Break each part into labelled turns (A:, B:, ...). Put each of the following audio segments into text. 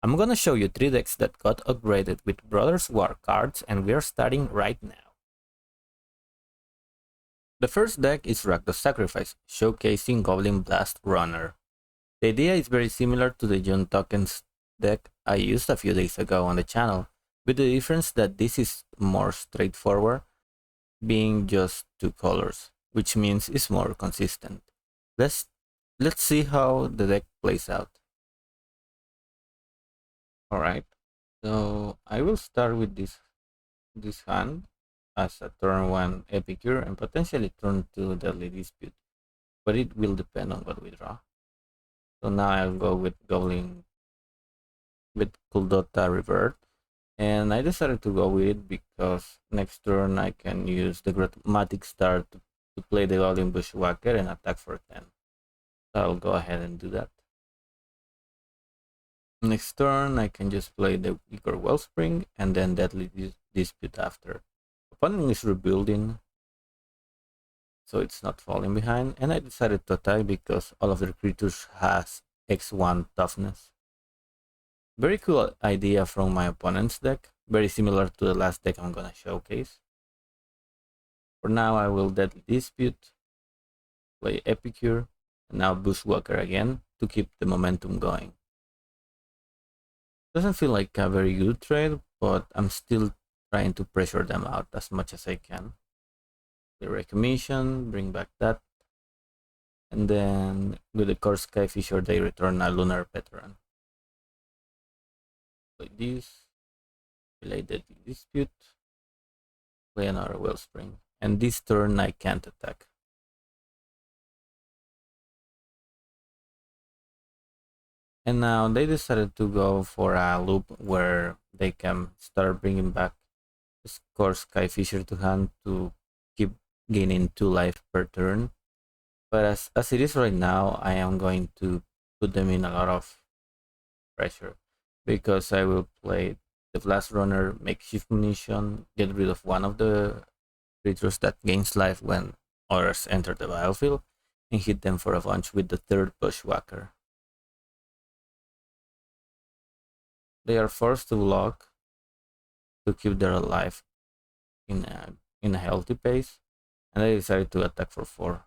A: I'm gonna show you 3 decks that got upgraded with Brothers War cards, and we're starting right now. The first deck is Rakdos Sacrifice, showcasing Goblin Blast Runner. The idea is very similar to the June Tokens deck I used a few days ago on the channel, with the difference that this is more straightforward, being just 2 colors, which means it's more consistent. Let's see how the deck plays out. Alright, so I will start with this hand as a turn 1 Epicure and potentially turn 2 Deadly Dispute, but it will depend on what we draw. So now I'll go with Goblin with Kuldotha Revert, and I decided to go with it because next turn I can use the Grammatic Star to play the Goblin Bushwhacker and attack for 10. So I'll go ahead and do that. Next turn I can just play the Igor Wellspring and then Deadly Dispute after. Opponent is rebuilding, so it's not falling behind, and I decided to attack because all of their creatures has X1 toughness. Very cool idea from my opponent's deck, very similar to the last deck I'm gonna showcase. For now I will Deadly Dispute, play Epicure, and now Bushwhacker again to keep the momentum going. Doesn't feel like a very good trade, but I'm still trying to pressure them out as much as I can. The Recommission, bring back that, and then with the Core Skyfisher they return a Lunar Veteran. Play this, play Deadly Dispute, play another Wellspring, and this turn I can't attack. And now they decided to go for a loop where they can start bringing back the Core Skyfisher to hand to keep gaining 2 life per turn. But as it is right now, I am going to put them in a lot of pressure, because I will play the Blast Runner, Makeshift Munition, get rid of one of the creatures that gains life when others enter the battlefield, and hit them for a bunch with the 3rd Bushwhacker. They are forced to block to keep their life in a healthy pace, and I decided to attack for 4.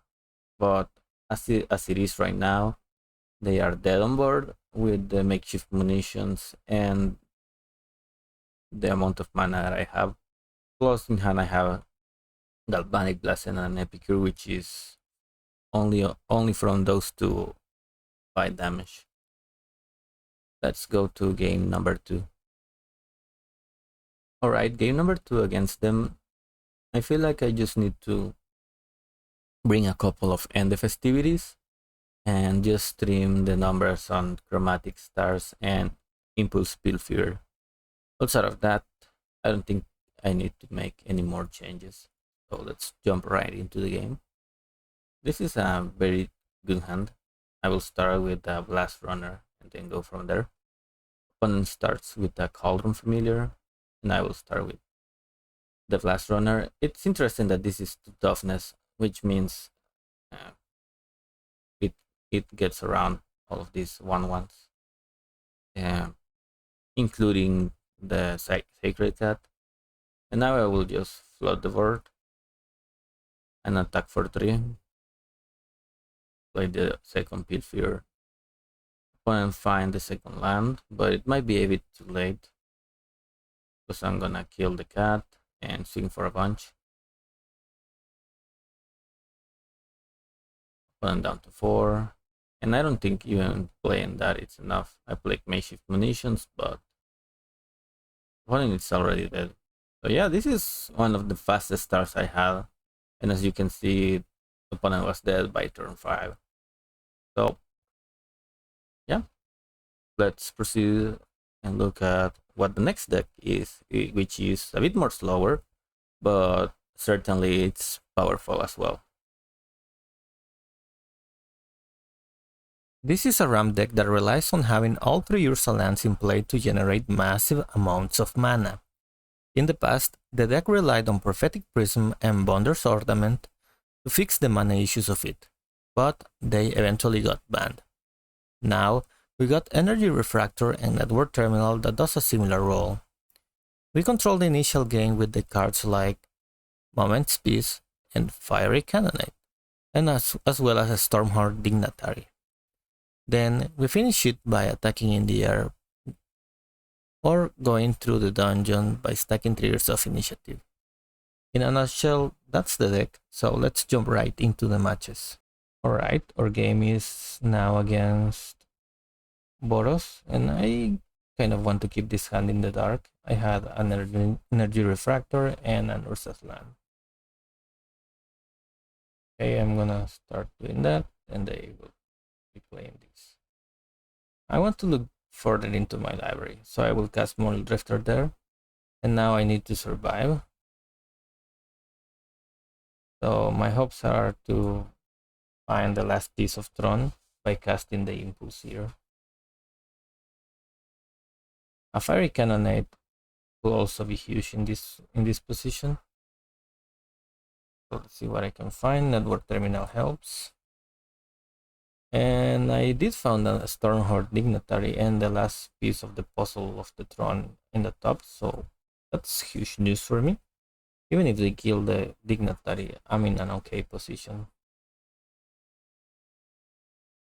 A: But as it is right now, they are dead on board with the Makeshift Munitions and the amount of mana that I have. Plus in hand I have Galvanic Blast and an Epicure, which is only from those 2 fight damage. Let's go to game number 2. Alright, game number 2 against them. I feel like I just need to bring a couple of End the Festivities and just stream the numbers on Chromatic Stars and Impulse Pilfer. Outside of that, I don't think I need to make any more changes. So let's jump right into the game. This is a very good hand. I will start with the Blast Runner and then go from there. Opponent starts with the Cauldron Familiar, and I will start with the Blast Runner. It's interesting that this is 2 toughness, which means it gets around all of these 1/1s, including the Sacred Cat. And now I will just flood the board and attack for 3. Play the 2nd Pilfer. Opponent find the 2nd land, but it might be a bit too late, because I'm gonna kill the cat and swing for a bunch. Opponent down to 4, and I don't think even playing that it's enough. I play Makeshift Munitions, but opponent is already dead. So yeah, this is one of the fastest starts I had, and as you can see, opponent was dead by turn 5. So yeah, let's proceed and look at what the next deck is, which is a bit more slower, but certainly it's powerful as well. This is a ramp deck that relies on having all 3 Ursa lands in play to generate massive amounts of mana. In the past, the deck relied on Prophetic Prism and Bonder's Ornament to fix the mana issues of it, but they eventually got banned. Now,
B: We got Energy Refractor and Network Terminal that does a similar role. We control the initial game with the cards like Moment's Peace and Fiery Cannonade, and as well as a Stormhorn Dignitary. Then we finish it by attacking in the air or going through the dungeon by stacking triggers of initiative. In a nutshell, that's the deck, so let's jump right into the matches. Alright, our game is now against Boros, and I kind of want to keep this hand in the dark. I had an energy refractor and an Urza's land. Okay, I'm gonna start doing that, and they will be playing this. I want to look further into my library, so I will cast Moral Drifter there, and now I need to survive. So my hopes are to find the last piece of Tron by casting the Impulse here. A Fiery Cannonade will also be huge in this position. So let's see what I can find. Network Terminal helps. And I did found a Stormhorn Dignitary and the last piece of the puzzle of the Tron in the top, so that's huge news for me. Even if they kill the Dignitary, I'm in an okay position.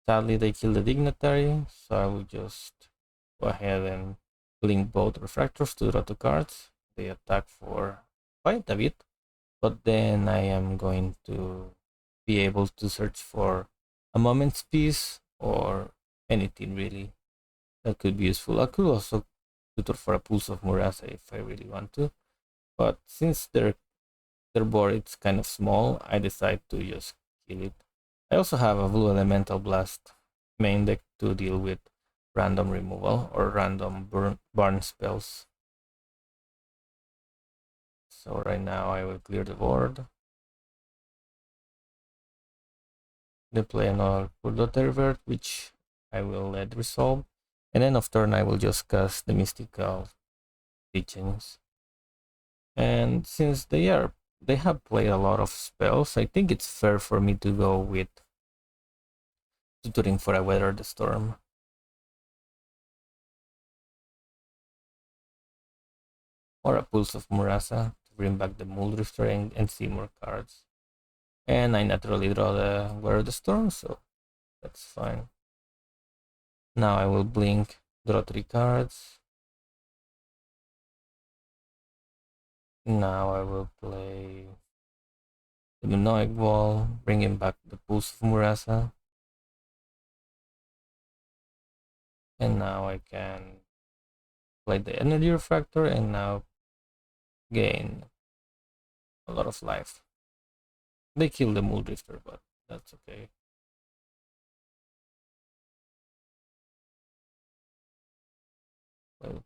B: Sadly, they kill the Dignitary, so I will just go ahead and blink both Refractors to draw 2 cards. They attack for quite a bit, but then I am going to be able to search for a Moment's Peace or anything really that could be useful. I could also tutor for a Pulse of Murasa if I really want to, but since their board is kind of small, I decide to just kill it. I also have a Blue Elemental Blast main deck to deal with random removal or random burn spells. So right now I will clear the board. They play another Kuldotha revert, which I will let resolve. And then off turn I will just cast the mystical teachings. And since they have played a lot of spells, I think it's fair for me to go with tutoring for a Weather the Storm. Or a Pulse of Murasa to bring back the Muldrifter and see more cards. And I naturally draw the Weather the Storm, so that's fine. Now I will blink, draw 3 cards. Now I will play the Minoic Wall, bringing back the Pulse of Murasa. And now I can play the Energy Refractor and now gain a lot of life. They kill the Muldrifter, but that's okay. Well,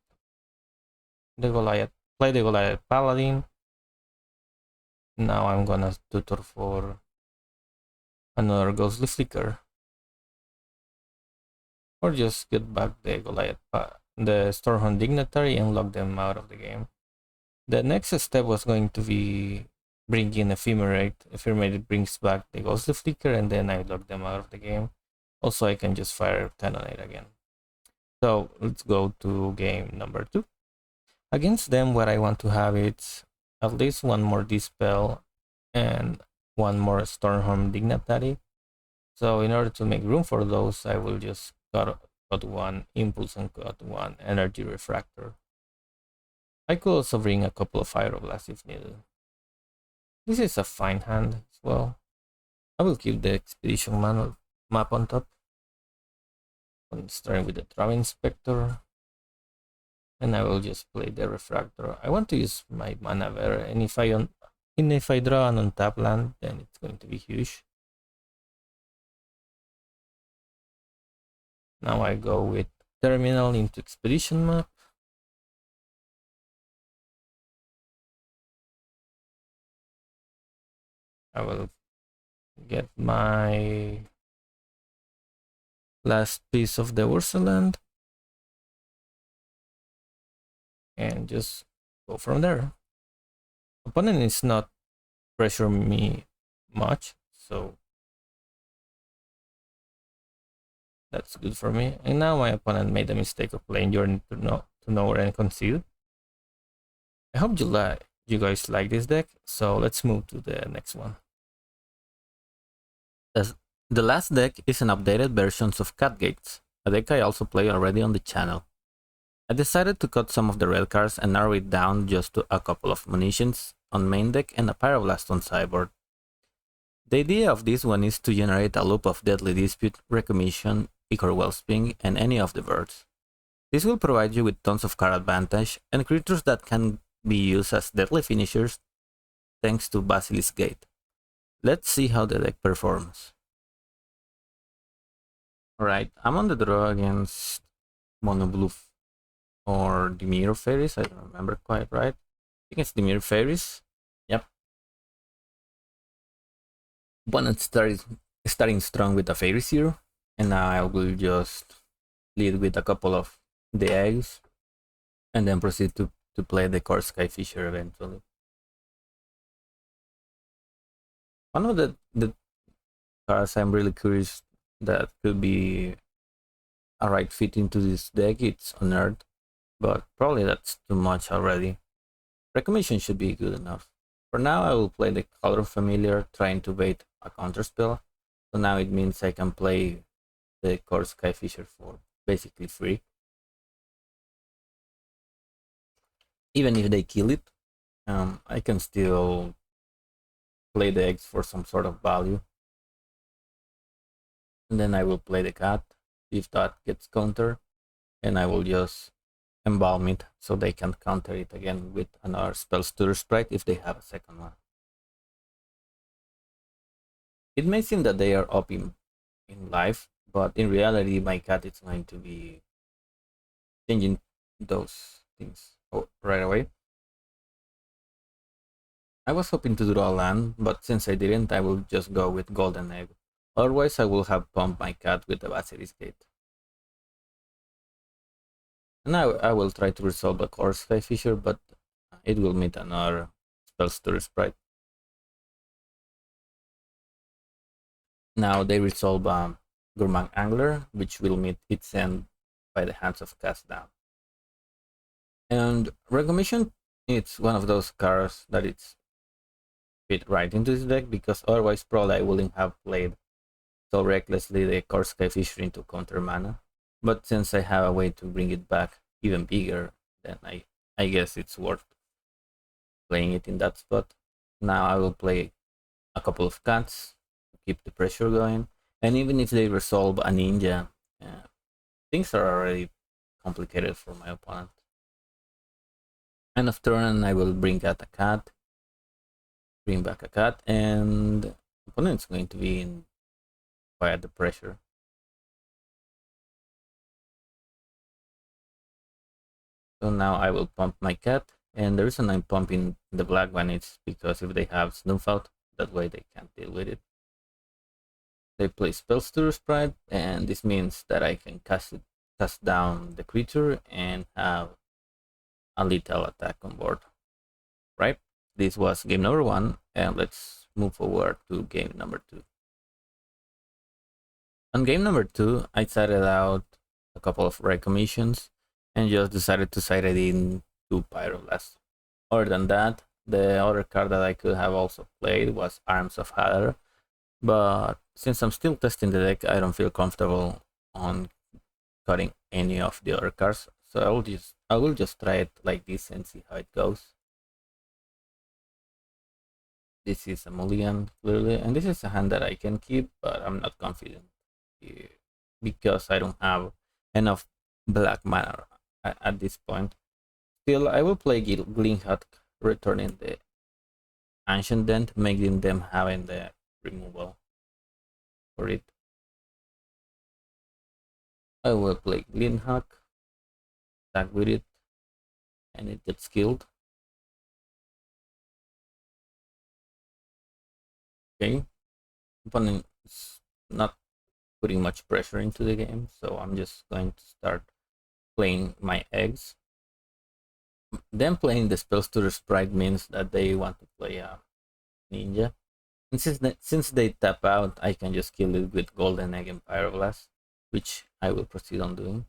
B: play the Goliath Paladin. Now I'm gonna tutor for another Ghostly Flicker. Or just get back the the Stormhorn Dignitary and lock them out of the game. The next step was going to be bringing Ephemerate. Ephemerate brings back the Ghostly Flicker and then I lock them out of the game. Also, I can just fire Cannonade again. So let's go to game number 2. Against them, what I want to have is at least one more Dispel and one more Stormhorn Dignitary. So in order to make room for those, I will just cut one Impulse and cut one Energy Refractor. I could also bring a couple of Aeroblasts if needed. This is a fine hand as well. I will keep the Expedition map on top. I'm starting with the Travel Inspector. And I will just play the Refractor. I want to use my mana better, and if I draw an untap land, then it's going to be huge. Now I go with Terminal into Expedition map. I will get my last piece of the Ursa land and just go from there. Opponent is not pressure me much, so That's good for me. And now my opponent made the mistake of playing Journey to Nowhere and concede. I hope you guys like this deck. So let's move to the next one.
A: The last deck is an updated version of Catgates, a deck I also play already on the channel. I decided to cut some of the red cards and narrow it down just to a couple of munitions on main deck and a Pyroblast on sideboard. The idea of this one is to generate a loop of Deadly Dispute, Recommission, Ichor Wellspring, and any of the birds. This will provide you with tons of card advantage and creatures that can be used as deadly finishers thanks to Basilisk Gate. Let's see how the deck performs. Alright, I'm on the draw against Mono Blue or Dimir Faeries, I don't remember quite right. I think it's Dimir Faeries. Yep. Opponent starting strong with a Faeries here, and now I will just lead with a couple of the eggs, and then proceed to play the Core Skyfisher eventually. One of the cards I'm really curious that could be a right fit into this deck, it's Unearthed, but probably that's too much already. Recognition should be good enough. For now, I will play the Color Familiar, trying to bait a counterspell. So now it means I can play the Core Skyfisher for basically free. Even if they kill it, I can still play the eggs for some sort of value. And then I will play the cat if that gets countered, and I will just embalm it so they can counter it again with another Spellstutter Sprite if they have a second one. It may seem that they are up in life, but in reality my cat is going to be changing those things right away. I was hoping to draw a land, but since I didn't, I will just go with Golden Egg. Otherwise, I will have pumped my cat with the Basilisk Gate. And now I will try to resolve the Core Skyfisher, but it will meet another Spellstutter Sprite. Now they resolve Gourmand Angler, which will meet its end by the hands of Cast Down. And Recognition, it's one of those cards that it's fit right into this deck, because otherwise probably I wouldn't have played so recklessly the Core Skyfisher into counter mana. But since I have a way to bring it back even bigger, then I guess it's worth playing it in that spot. Now I will play a couple of cats to keep the pressure going, and even if they resolve a ninja, things are already complicated for my opponent. End of turn, I will bring out a cat, bring back a cat, and the opponent's going to be in quite the pressure. So now I will pump my cat, and the reason I'm pumping the black one is because if they have Snoof out, that way they can't deal with it. They play Spellstutter Sprite, and this means that I can cast down the creature and have a lethal attack on board. Right? This was game number 1, and let's move forward to game number 2. On game number 2, I started out a couple of recommissions and just decided to side it in to Pyroblast. Other than that, the other card that I could have also played was Arms of Hadar, but since I'm still testing the deck, I don't feel comfortable on cutting any of the other cards, so I will just try it like this and see how it goes. This is a mulligan, clearly, and this is a hand that I can keep, but I'm not confident because I don't have enough black mana at this point. Still, I will play Gleamhut, returning the Ancient Dent, making them having the removal for it. I will play Gleamhut, attack with it, and it gets killed. Okay, opponent is not putting much pressure into the game, so I'm just going to start playing my eggs. Them playing the Spellstutter Sprite means that they want to play a ninja. And since they tap out, I can just kill it with Golden Egg and Pyroblast. which I will proceed on doing.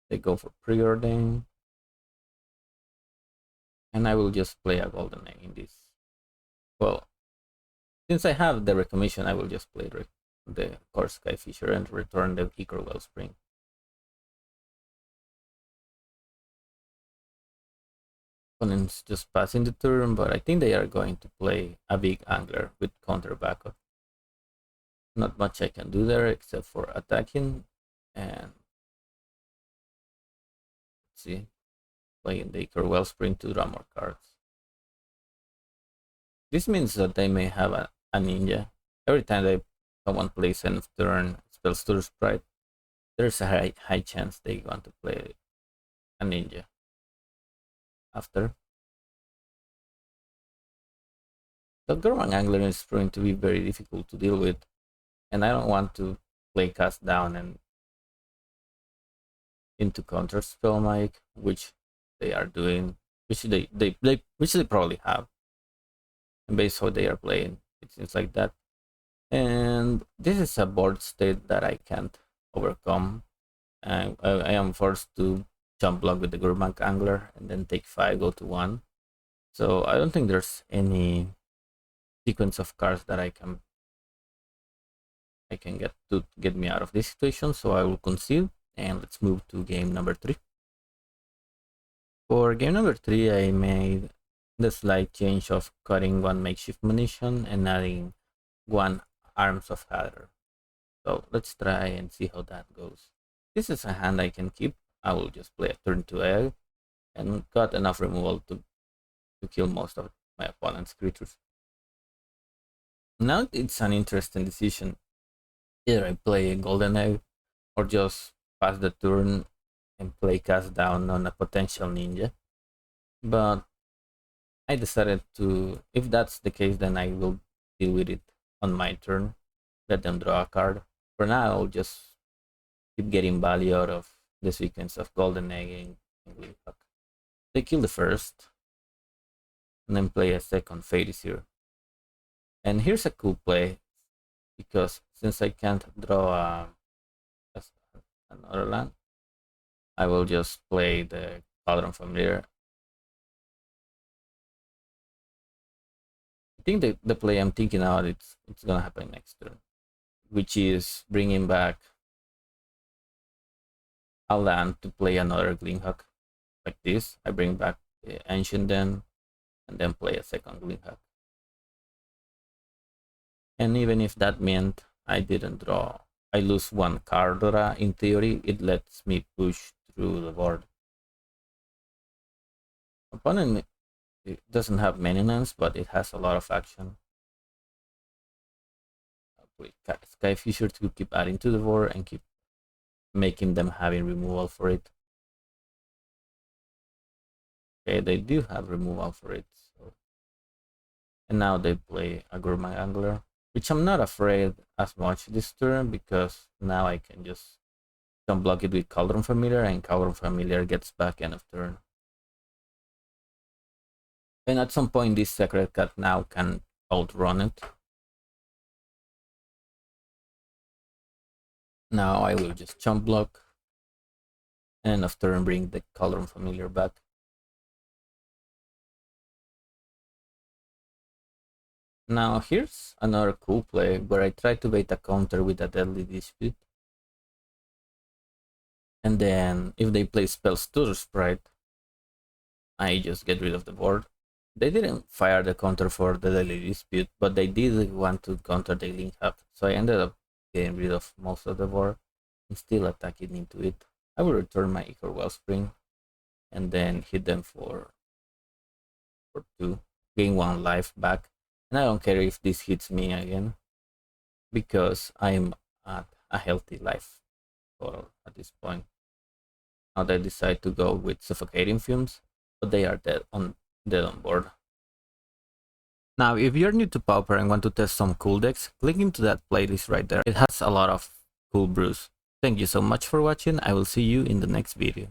A: They go for preordain, and I will just play a golden egg in this. Well, since I have the recognition, I will just play the Core Skyfisher and return the Ichor Wellspring. Opponents just passing the turn, but I think they are going to play a big angler with counter backup. Not much I can do there except for attacking and let's see, playing the Ichor Wellspring to draw more cards. This means that they may have a ninja. Every time someone plays end of turn Spellstorm Sprite, there's a high chance they want to play a ninja after. The Gorman Angler is going to be very difficult to deal with, and I don't want to play cast down and into counter spell Mike, which they are doing, which they probably have. And based on how they are playing, it seems like that. And this is a board state that I can't overcome. I am forced to jump block with the Gurmag Angler and then take 5, go to 1. So I don't think there's any sequence of cards that I can get to get me out of this situation. So I will concede, and let's move to game number 3. For game number 3, I made the slight change of cutting 1 makeshift munition and adding 1 Arms of Hadar. So let's try and see how that goes. This is a hand I can keep. I will just play a turn 2 egg and got enough removal to kill most of my opponent's creatures. Now it's an interesting decision. Either I play a golden egg or just pass the turn and play cast down on a potential ninja. But I decided to, if that's the case, then I will deal with it on my turn. Let them draw a card. For now, I'll just keep getting value out of the sequence of golden egg and Gleefuck. They kill the first, and then play a second Faeries here. And here's a cool play, because since I can't draw another land, I will just play the Cauldron Familiar. I think the play I'm thinking out, it's gonna happen next turn, which is bringing back a land to play another Gleefuck. Like this, I bring back the Ancient Den, and then play a second Gleefuck. And even if that meant I didn't draw, I lose 1 card, in theory, it lets me push through the board. Opponent, it doesn't have many lands, but it has a lot of action. I'll play Skyfisher to keep adding to the board and keep making them having removal for it. Okay, they do have removal for it. So. And now they play a Gurmag Angler, which I'm not afraid as much this turn, because now I can just block it with Cauldron Familiar, and Cauldron Familiar gets back end of turn. And at some point, this Sacred Cat now can outrun it. Now I will just chump block, and of turn bring the Cauldron Familiar back. Now here's another cool play where I try to bait a counter with a Deadly Dispute. And then if they play Spellstorm Sprite, I just get rid of the board. They didn't fire the counter for the Deadly Dispute, but they did want to counter the Gleefuck, so I ended up getting rid of most of the board and still attacking into it. I will return my Ichor Wellspring and then hit them for 2, gain 1 life back. And I don't care if this hits me again, because I'm at a healthy life total at this point. Now they decide to go with Suffocating Fumes, but they are dead on board. Now, if you're new to Pauper and want to test some cool decks, click into that playlist right there. It has a lot of cool brews. Thank you so much for watching. I will see you in the next video.